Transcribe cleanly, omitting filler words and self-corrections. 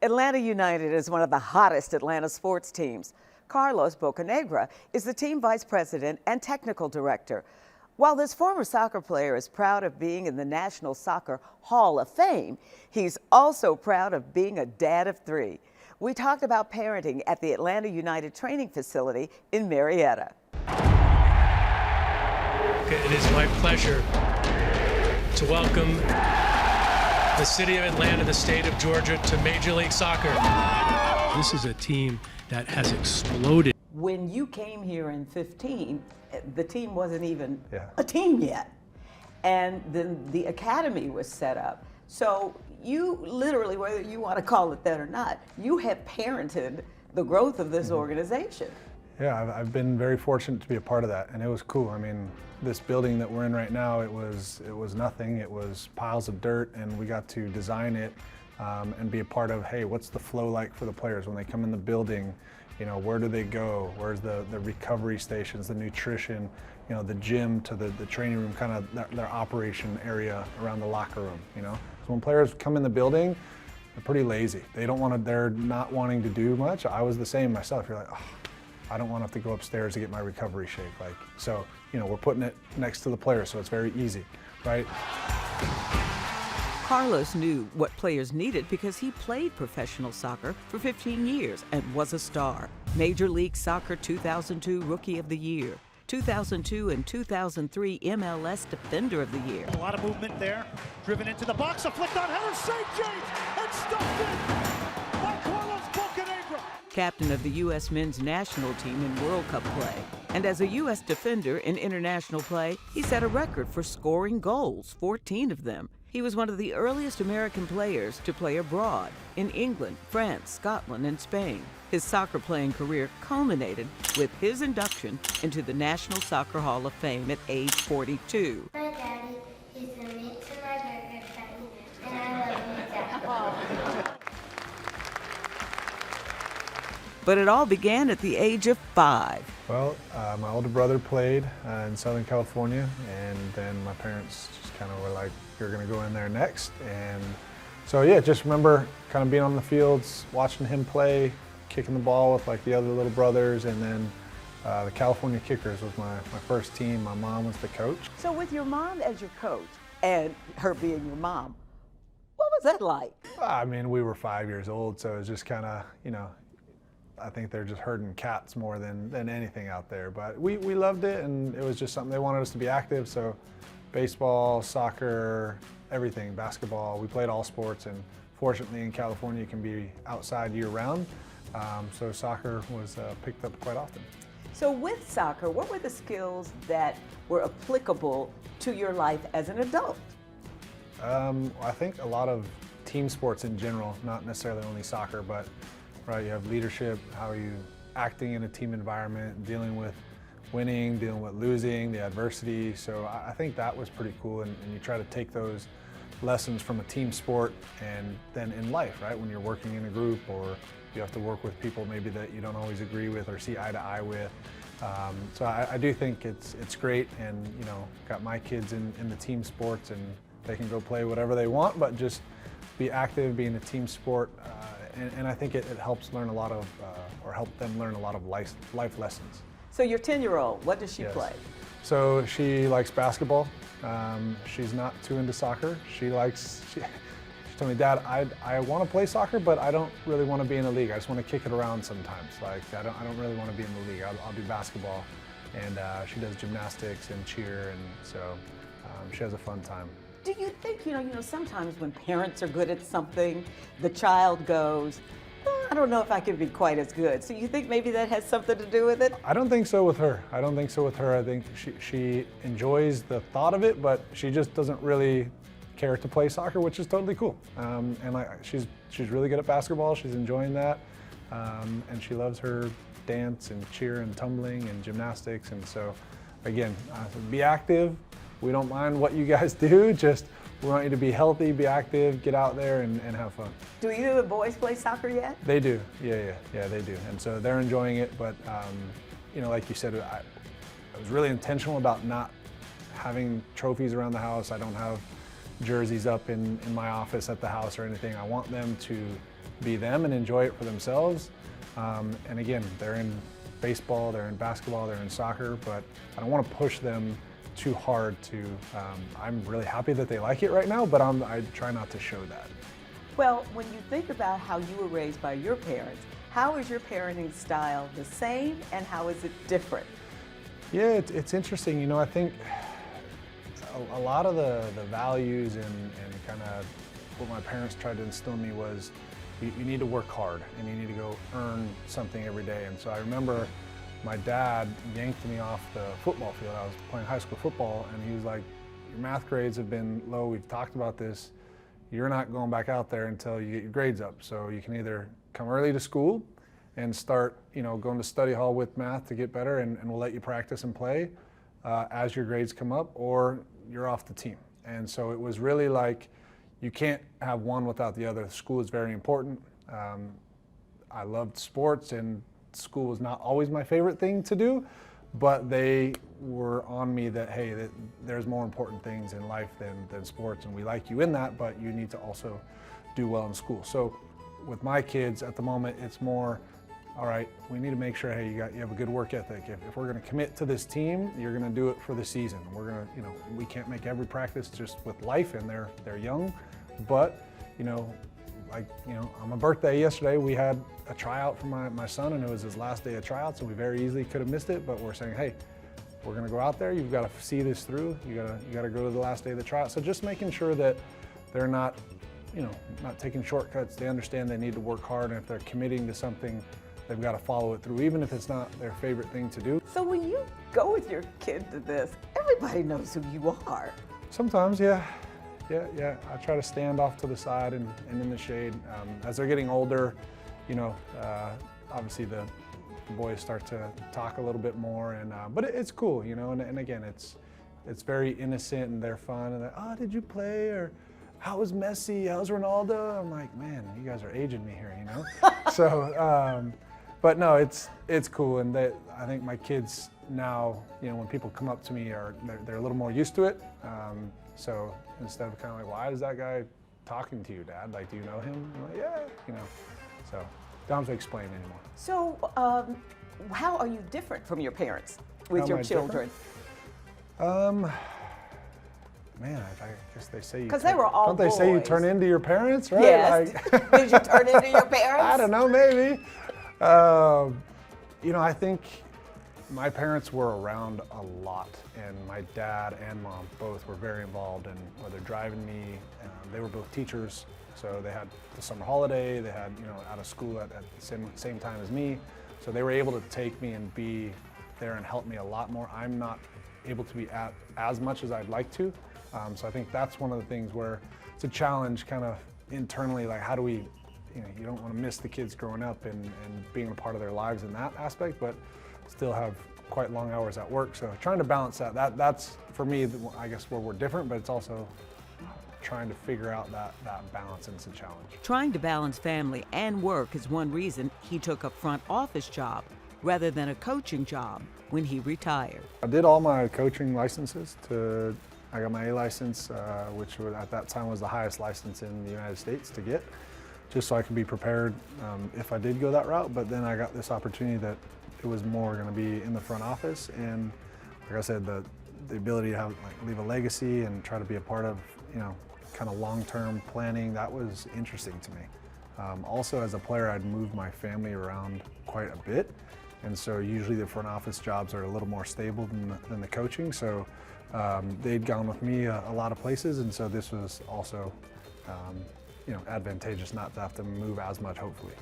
Atlanta United is one of the hottest Atlanta sports teams. Carlos Bocanegra is the team vice president and technical director. While this former soccer player is proud of being in the National Soccer Hall of Fame, he's also proud of being a dad of three. We talked about parenting at the Atlanta United training facility in Marietta. It is my pleasure to welcome the city of Atlanta, the state of Georgia, to Major League Soccer. This is a team that has exploded. When you came here in 15, the team wasn't even a team yet. And then the academy was set up. So you literally, whether you want to call it that or not, you have parented the growth of this organization. Yeah, I've been very fortunate to be a part of that, and it was cool. I mean, this building that we're in right now, it was nothing. It was piles of dirt, and we got to design it and be a part of, hey, what's the flow like for the players when they come in the building? You know, where do they go? Where's the recovery stations, the nutrition, you know, the gym to the training room, kind of their operation area around the locker room, you know? So when players come in the building, they're pretty lazy. They're not wanting to do much. I was the same myself. You're like, oh, I don't want to have to go upstairs to get my recovery shake. So, you know, we're putting it next to the player, so it's very easy, right? Carlos knew what players needed because he played professional soccer for 15 years and was a star. Major League Soccer 2002 Rookie of the Year, 2002 and 2003 MLS Defender of the Year. A lot of movement there, driven into the box, a flicked on header, St. James, and stuffed in by Carlos Bocanegra. Captain of the U.S. men's national team in World Cup play. And as a U.S. defender in international play, he set a record for scoring goals, 14 of them. He was one of the earliest American players to play abroad, in England, France, Scotland, and Spain. His soccer playing career culminated with his induction into the National Soccer Hall of Fame at age 42. My daddy, he's the meat to my burger patty, and I love you, Dad. But it all began at the age of 5. Well, my older brother played in Southern California, and then my parents just kind of were like, you're going to go in there next. And so, yeah, just remember kind of being on the fields, watching him play, kicking the ball with like the other little brothers, and then the California Kickers was my first team. My mom was the coach. So with your mom as your coach and her being your mom, what was that like? I mean, we were 5 years old, so it was just kind of, you know, I think they're just herding cats more than anything out there. But we loved it, and it was just something they wanted us to be active. So baseball, soccer, everything, basketball. We played all sports, and fortunately in California you can be outside year-round. So soccer was picked up quite often. So with soccer, what were the skills that were applicable to your life as an adult? I think a lot of team sports in general, not necessarily only soccer, but right, you have leadership, how are you acting in a team environment, dealing with winning, dealing with losing, the adversity. So I think that was pretty cool, and you try to take those lessons from a team sport and then in life, right? When you're working in a group, or you have to work with people maybe that you don't always agree with or see eye to eye with. So I do think it's great, and you know, got my kids in the team sports, and they can go play whatever they want, but just be active, be in a team sport. And I think it helps learn a lot of, or help them learn a lot of life lessons. So your 10-year-old, what does she play? So she likes basketball. She's not too into soccer. She told me, Dad, I want to play soccer, but I don't really want to be in a league. I just want to kick it around sometimes. Like, I don't really want to be in the league. I'll do basketball. And she does gymnastics and cheer, and so she has a fun time. Do you think, you know, sometimes when parents are good at something, the child goes, oh, I don't know if I can be quite as good. So you think maybe that has something to do with it? I don't think so with her. I think she enjoys the thought of it, but she just doesn't really care to play soccer, which is totally cool. And she's really good at basketball. She's enjoying that. And she loves her dance and cheer and tumbling and gymnastics. And so, again, be active. We don't mind what you guys do, just we want you to be healthy, be active, get out there and have fun. Do either of the boys play soccer yet? They do, yeah, they do. And so they're enjoying it, but you know, like you said, I was really intentional about not having trophies around the house. I don't have jerseys up in my office at the house or anything. I want them to be them and enjoy it for themselves. And again, they're in baseball, they're in basketball, they're in soccer, but I don't want to push them too hard to, I'm really happy that they like it right now, but I try not to show that. Well, when you think about how you were raised by your parents, how is your parenting style the same and how is it different? Yeah, it's interesting. You know, I think a lot of the values and kind of what my parents tried to instill in me was you need to work hard and you need to go earn something every day. And so I remember my dad yanked me off the football field. I was playing high school football and he was like, your math grades have been low, we've talked about this. You're not going back out there until you get your grades up. So you can either come early to school and start, you know, going to study hall with math to get better, and we'll let you practice and play as your grades come up, or you're off the team. And so it was really like, you can't have one without the other. School is very important. I loved sports, and school was not always my favorite thing to do, but they were on me that, hey, there's more important things in life than sports, and we like you in that, but you need to also do well in school. So with my kids at the moment, it's more, all right, we need to make sure, hey, you have a good work ethic. If we're going to commit to this team, you're going to do it for the season. We're going to, you know, we can't make every practice just with life, and they're young, but, you know, like, you know, on my birthday yesterday, we had a tryout for my son, and it was his last day of tryouts, so we very easily could have missed it, but we're saying, hey, we're going to go out there. You've got to see this through. You got to go to the last day of the tryout. So just making sure that they're not, you know, not taking shortcuts. They understand they need to work hard, and if they're committing to something, they've got to follow it through, even if it's not their favorite thing to do. So when you go with your kid to this, everybody knows who you are. Sometimes, yeah. I try to stand off to the side and in the shade. As they're getting older, you know, obviously the boys start to talk a little bit more, and but it's cool, you know. And again, it's very innocent, and they're fun. And they're, oh, did you play? Or how was Messi? How's Ronaldo? I'm like, man, you guys are aging me here, you know. So, but no, it's cool, and I think my kids now, you know, when people come up to me, they're a little more used to it. So instead of kind of like, why is that guy talking to you, Dad? Like, do you know him? I'm like, yeah, you know. So don't have to explain anymore. So how are you different from your parents with How your am I children? Man, I guess they say you. Because they were all Don't they say you boys. turn into your parents, right? Yes. Like, Did you turn into your parents? I don't know, maybe. You know, I think my parents were around a lot, and my dad and mom both were very involved in whether driving me. They were both teachers, so they had the summer holiday. They had, you know, out of school at the same time as me, so they were able to take me and be there and help me a lot more. I'm not able to be at as much as I'd like to, so I think that's one of the things where it's a challenge, kind of internally, like how do we, you know, you don't want to miss the kids growing up and being a part of their lives in that aspect, but still have quite long hours at work. So trying to balance that's for me, I guess, where we're different, but it's also trying to figure out that balance, and it's a challenge. Trying to balance family and work is one reason he took a front office job rather than a coaching job when he retired. I did all my coaching licenses. I got my A license, which at that time was the highest license in the United States to get, just so I could be prepared if I did go that route. But then I got this opportunity that it was more going to be in the front office, and like I said, the ability to have, like, leave a legacy and try to be a part of, you know, kind of long-term planning, that was interesting to me. Also, as a player, I'd moved my family around quite a bit, and so usually the front office jobs are a little more stable than the coaching. So they'd gone with me a lot of places, and so this was also, you know, advantageous not to have to move as much, hopefully.